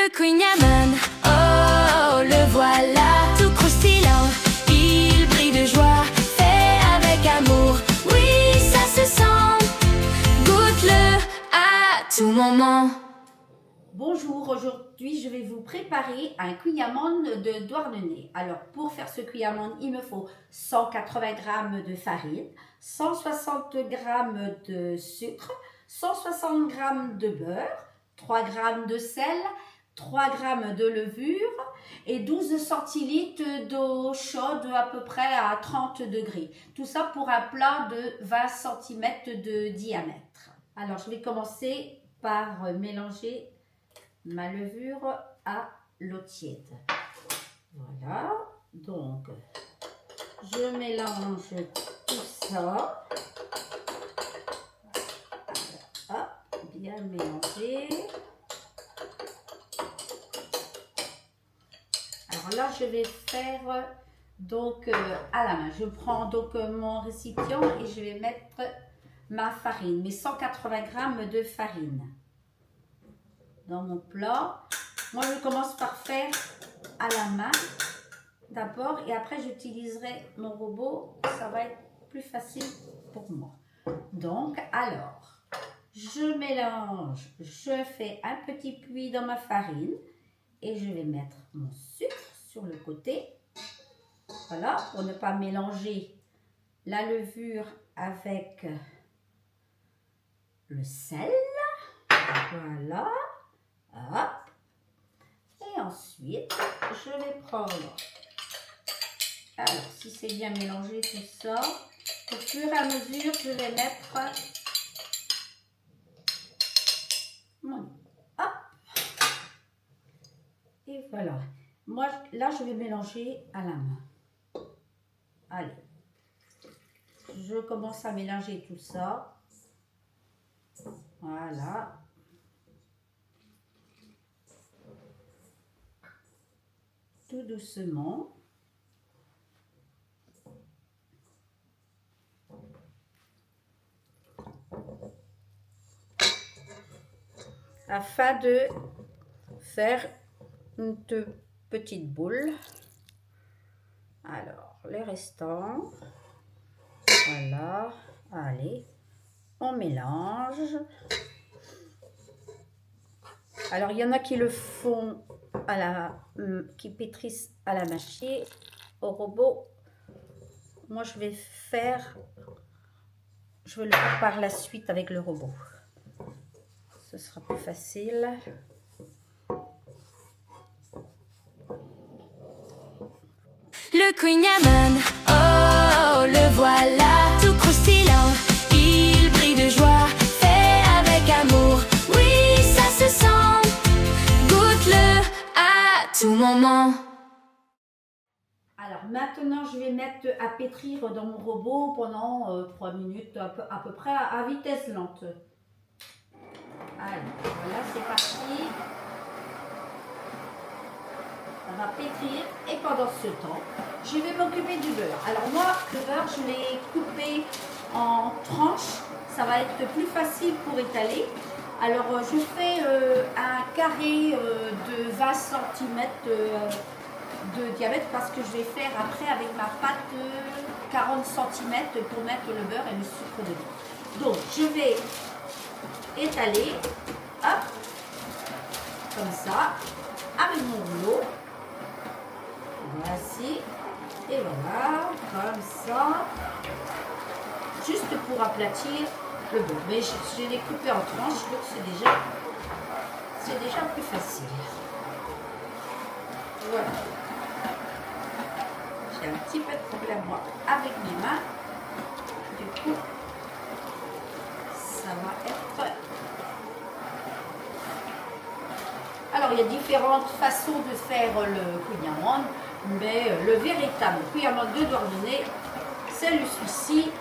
Le kouign-amann, oh, le voilà, tout croustillant. Il brille de joie, fait avec amour. Oui, ça se sent, goûte-le à tout moment. Bonjour, aujourd'hui je vais vous préparer un kouign-amann de Douarnenez. Alors pour faire ce kouign-amann, il me faut 180 g de farine, 160 g de sucre, 160 g de beurre, 3 g de sel, 3 g de levure et 12 centilitres d'eau chaude à peu près à 30 degrés. Tout ça pour un plat de 20 cm de diamètre. Alors je vais commencer par mélanger ma levure à l'eau tiède. Voilà, donc je mélange tout ça. Voilà, bien mélanger. Alors là, je vais faire donc à la main. Je prends donc mon récipient et je vais mettre ma farine, mes 180 g de farine dans mon plat. Moi, je commence par faire à la main d'abord et après j'utiliserai mon robot. Ça va être plus facile pour moi. Donc, alors, je mélange, je fais un petit puits dans ma farine et je vais mettre mon sucre sur le côté. Voilà, pour ne pas mélanger la levure avec le sel. Voilà. Hop. Et ensuite, je vais prendre, alors si c'est bien mélangé tout ça, au fur et à mesure, je vais mettre mon, hop. Et voilà. Moi, là, je vais mélanger à la main. Allez. Je commence à mélanger tout ça. Voilà. Tout doucement. Afin de faire une petite boule. Alors, les restants. Voilà. Allez, on mélange. Alors, il y en a qui le font à qui pétrissent à la machine, au robot. Moi, je vais le faire par la suite avec le robot. Ce sera plus facile. Le kouign-amann, oh, le voilà, tout croustillant. Il brille de joie, fait avec amour. Oui, ça se sent, goûte-le à tout moment. Alors maintenant, je vais mettre à pétrir dans mon robot pendant 3 minutes à peu près à vitesse lente. Allez, voilà, c'est parti. Ça va pétrir et pendant ce temps, je vais m'occuper du beurre. Alors moi, le beurre, je l'ai coupé en tranches. Ça va être plus facile pour étaler. Alors je fais un carré de 20 cm de diamètre parce que je vais faire après avec ma pâte 40 cm pour mettre le beurre et le sucre dedans. Donc je vais étaler, hop, comme ça, avec mon rouleau. Voici, et voilà, comme ça, juste pour aplatir le beurre. Mais je l'ai coupé en tranches, donc c'est déjà plus facile. Voilà. J'ai un petit peu de problème moi avec mes mains. Du coup, ça va être... Alors, il y a différentes façons de faire le kouign-amann, mais le véritable kouign-amann de Douarnenez, c'est celui-ci,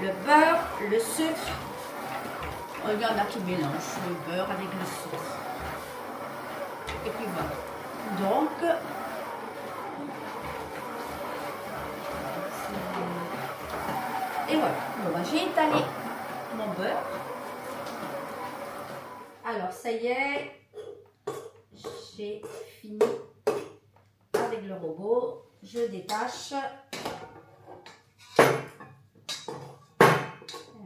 le beurre, le sucre. Il y en a qui mélangent le beurre avec le sucre. Et puis voilà. Donc, et voilà. Bon, j'ai étalé mon beurre. Alors, ça y est. j'ai fini avec le robot. Je détache. On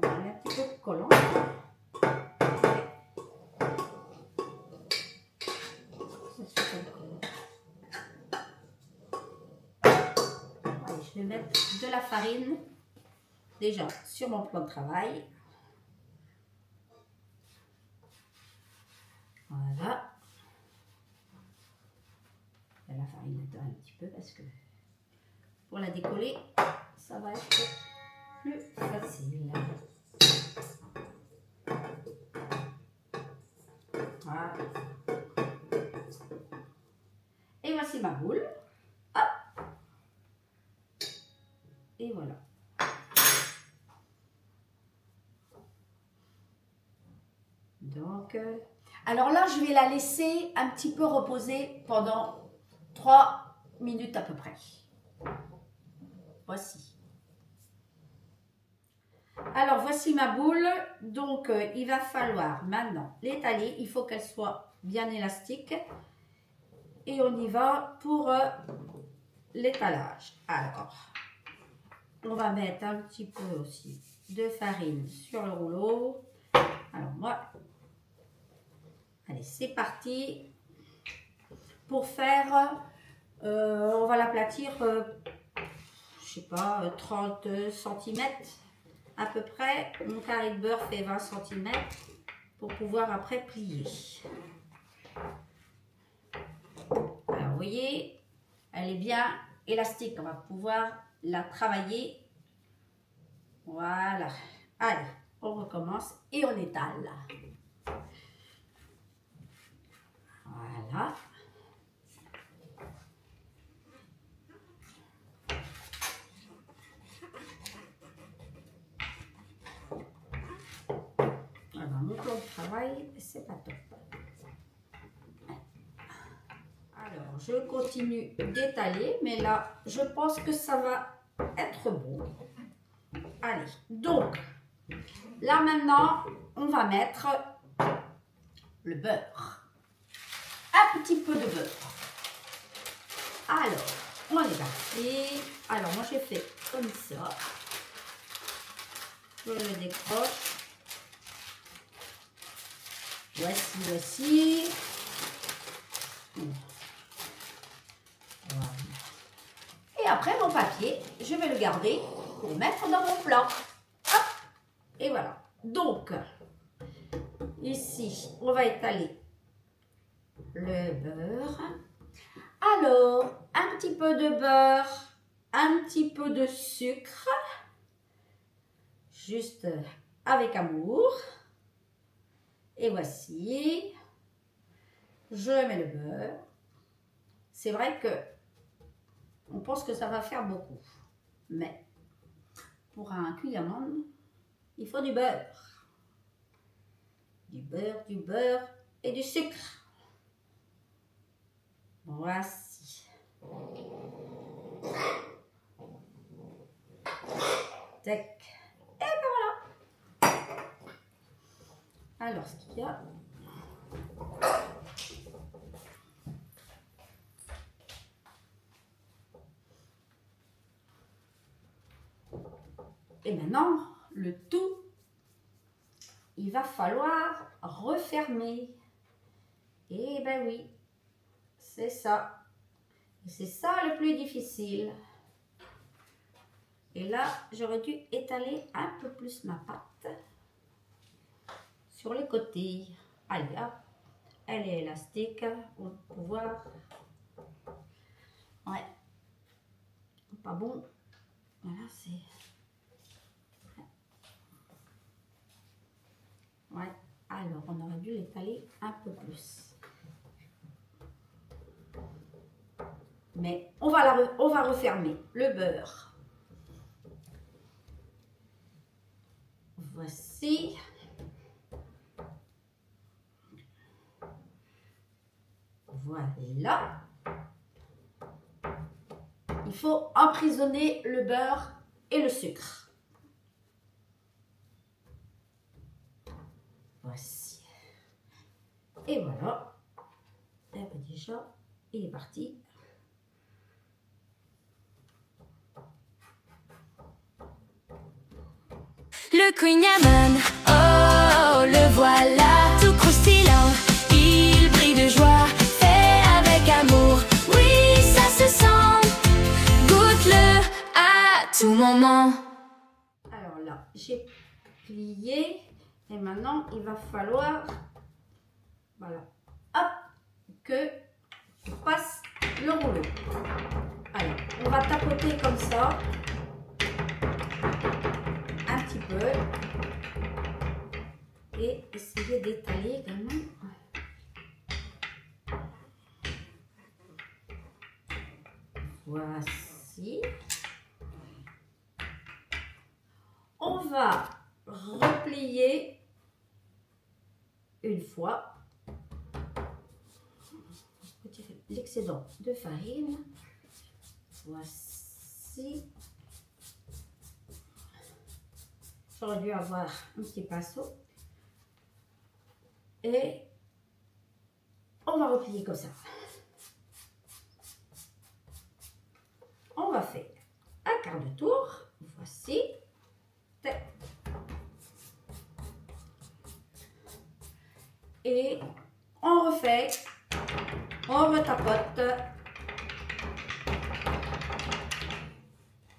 met un petit peu de collant. Allez, je vais mettre de la farine déjà sur mon plan de travail. Voilà. La farine là-dedans un petit peu parce que pour la décoller, ça va être plus facile. Voilà. Et voici ma boule. Hop. Et voilà. Donc, alors là, je vais la laisser un petit peu reposer pendant 3 minutes à peu près. Voici. Alors, voici ma boule. Donc, il va falloir maintenant l'étaler. Il faut qu'elle soit bien élastique. Et on y va pour l'étalage. Alors, on va mettre un petit peu aussi de farine sur le rouleau. Alors, moi, allez, c'est parti. Pour faire, on va l'aplatir, je sais pas, 30 cm à peu près. Mon carré de beurre fait 20 cm pour pouvoir après plier. Alors, vous voyez, elle est bien élastique. On va pouvoir la travailler. Voilà. Allez, on recommence et on étale. Voilà. Alors, mon plan de travail, c'est pas top. Alors, je continue d'étaler, mais là, je pense que ça va être bon. Allez, donc, là maintenant, on va mettre le beurre. Un petit peu de beurre. Alors, on est parti. Alors, moi, j'ai fait comme ça. Je le décroche. Voici. Voilà. Et après, mon papier, je vais le garder pour mettre dans mon plat. Hop. Et voilà. Donc, ici, on va étaler le beurre. Alors, un petit peu de beurre, un petit peu de sucre, juste avec amour. Et voici, je mets le beurre. C'est vrai que on pense que ça va faire beaucoup, mais pour un cuillamande, il faut du beurre. Du beurre et du sucre. Voici. Tac. Et ben voilà. Alors, ce qu'il y a. Et maintenant, le tout, il va falloir refermer. Et ben oui, c'est ça. Et c'est ça le plus difficile. Et là, j'aurais dû étaler un peu plus ma pâte sur les côtés. Allez, hop, elle est élastique. On va pouvoir... Ouais, pas bon. Voilà, c'est... Ouais, alors on aurait dû l'étaler un peu plus. Mais on va refermer le beurre. Voici. Voilà. Il faut emprisonner le beurre et le sucre. Voici. Et voilà. Et ben déjà, il est parti. Le kouign-amann, oh, le voilà, tout croustillant. Il brille de joie, fait avec amour. Oui, ça se sent. Goûte-le à tout moment. Alors là, j'ai plié. Et maintenant, il va falloir, voilà, hop, que je passe le rouleau. Alors, on va tapoter comme ça. Un petit peu. Et essayer d'étaler quand même. Voici. On va replier une fois. Retirer l'excédent de farine. Voici. J'aurais dû avoir un petit pinceau. Et on va replier comme ça. On va faire un quart de tour. Voici. Et on refait. On retapote.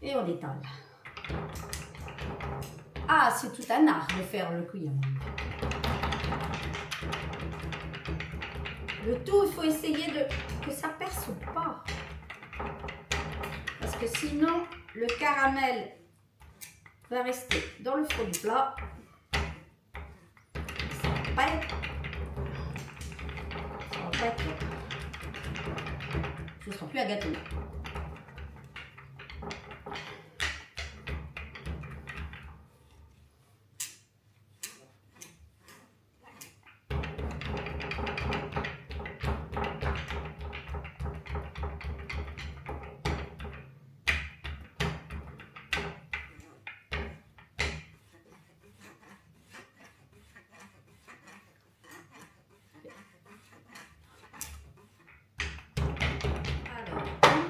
Et on étale. Ah, c'est tout un art de faire le kouign-amann. Le tout, il faut essayer que ça ne perce pas. Parce que sinon, le caramel va rester dans le fond du plat. Ça va pas être... Ça va pas être... Ce ne sera plus un gâteau.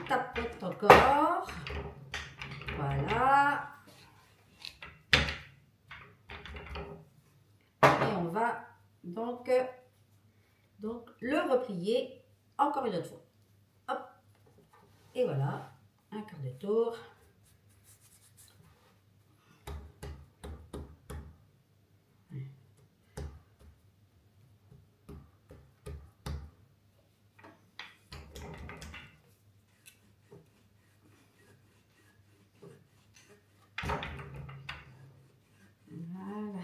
Tapote encore. Voilà. Et on va donc le replier encore une autre fois. Hop. Et voilà, un quart de tour. Voilà.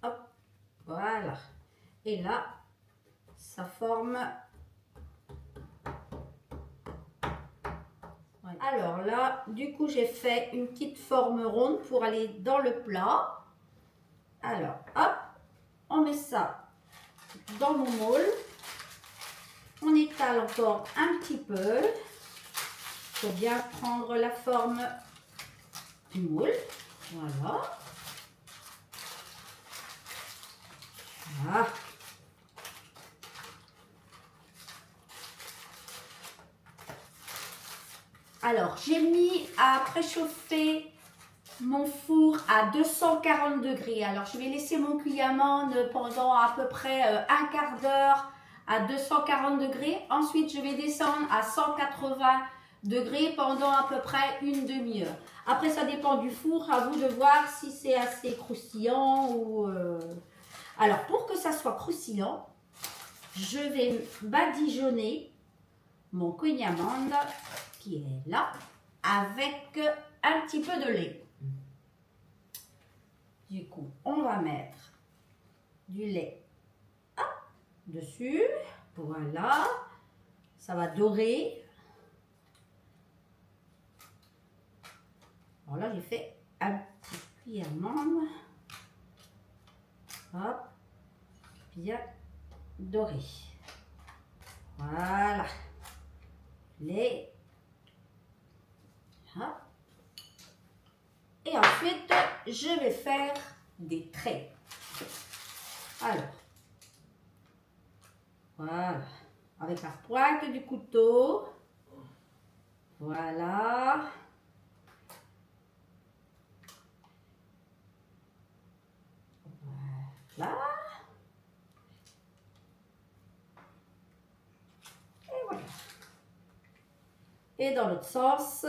Hop, voilà. Et là, ça forme... Voilà. Alors là, du coup, j'ai fait une petite forme ronde pour aller dans le plat. Alors, hop, on met ça dans mon moule. On étale encore un petit peu. Il faut bien prendre la forme du moule. Voilà. Voilà. Alors, j'ai mis à préchauffer mon four à 240 degrés. Alors, je vais laisser mon kouign-amann pendant à peu près un quart d'heure à 240 degrés. Ensuite, je vais descendre à 180 degrés pendant à peu près une demi-heure. Après, ça dépend du four. À vous de voir si c'est assez croustillant ou... Alors, pour que ça soit croustillant, je vais badigeonner mon kouign-amann qui est là avec un petit peu de lait. Du coup, on va mettre du lait dessus. Voilà. Ça va dorer. Alors là, j'ai fait un petit cuillère d'amande. Hop. Bien doré. Voilà. Lait. Hop. Et ensuite, je vais faire des traits. Alors, voilà. Avec la pointe du couteau. Voilà. Voilà. Et voilà. Et dans l'autre sens.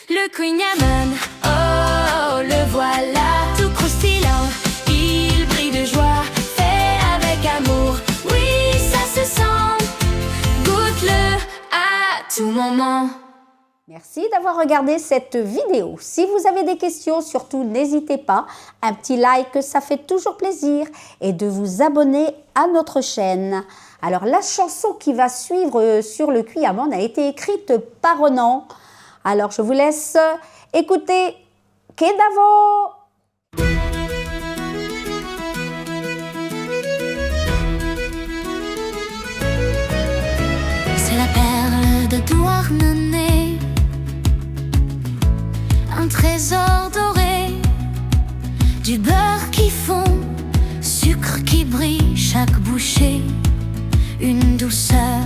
Le kouign-amann, oh, le voilà, tout croustillant, il brille de joie, fait avec amour, oui, ça se sent, goûte-le à tout moment. Merci d'avoir regardé cette vidéo. Si vous avez des questions, surtout n'hésitez pas. Un petit like, ça fait toujours plaisir. Et de vous abonner à notre chaîne. Alors la chanson qui va suivre sur le kouign-amann a été écrite par Ronan. Alors je vous laisse écouter Kedavo. C'est la perle de Douarnenez, un trésor doré, du beurre qui fond, sucre qui brille, chaque bouchée, une douceur.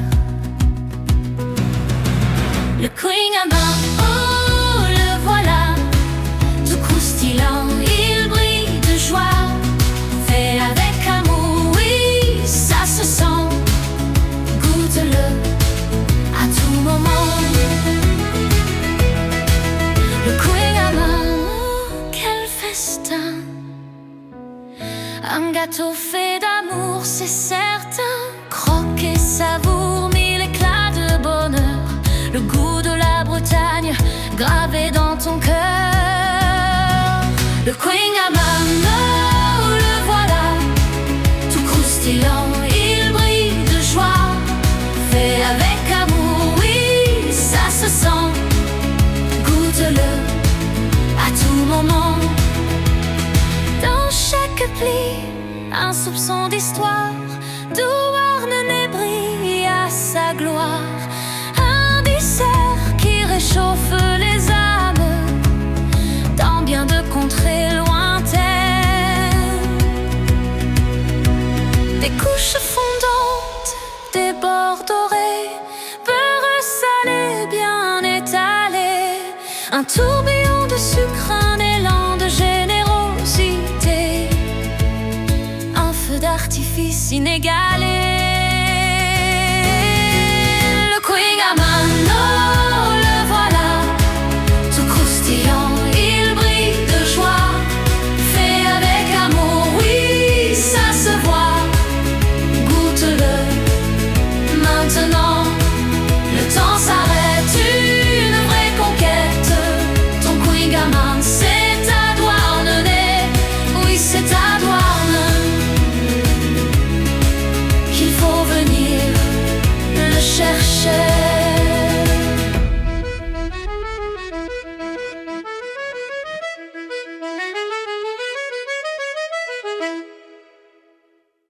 Le kouign-amann, oh, le voilà, tout croustillant, il brille de joie, fait avec amour, oui, ça se sent, goûte-le à tout moment. Le kouign-amann, oh, quel festin, un gâteau fait d'amour, c'est certain, croque et savoure, mille éclats de bonheur. Le goût de la Bretagne gravé dans ton cœur. Le kouign-amann, oh, le voilà, tout croustillant, il brille de joie, fait avec amour, oui, ça se sent, goûte-le à tout moment. Dans chaque pli, un soupçon d'histoire, Douarnenez brille à sa gloire. Qui réchauffe les âmes dans bien de contrées lointaines. Des couches fondantes, des bords dorés, beurre salé bien étalé, un tourbillon de sucre, un élan de générosité, un feu d'artifice inégalé.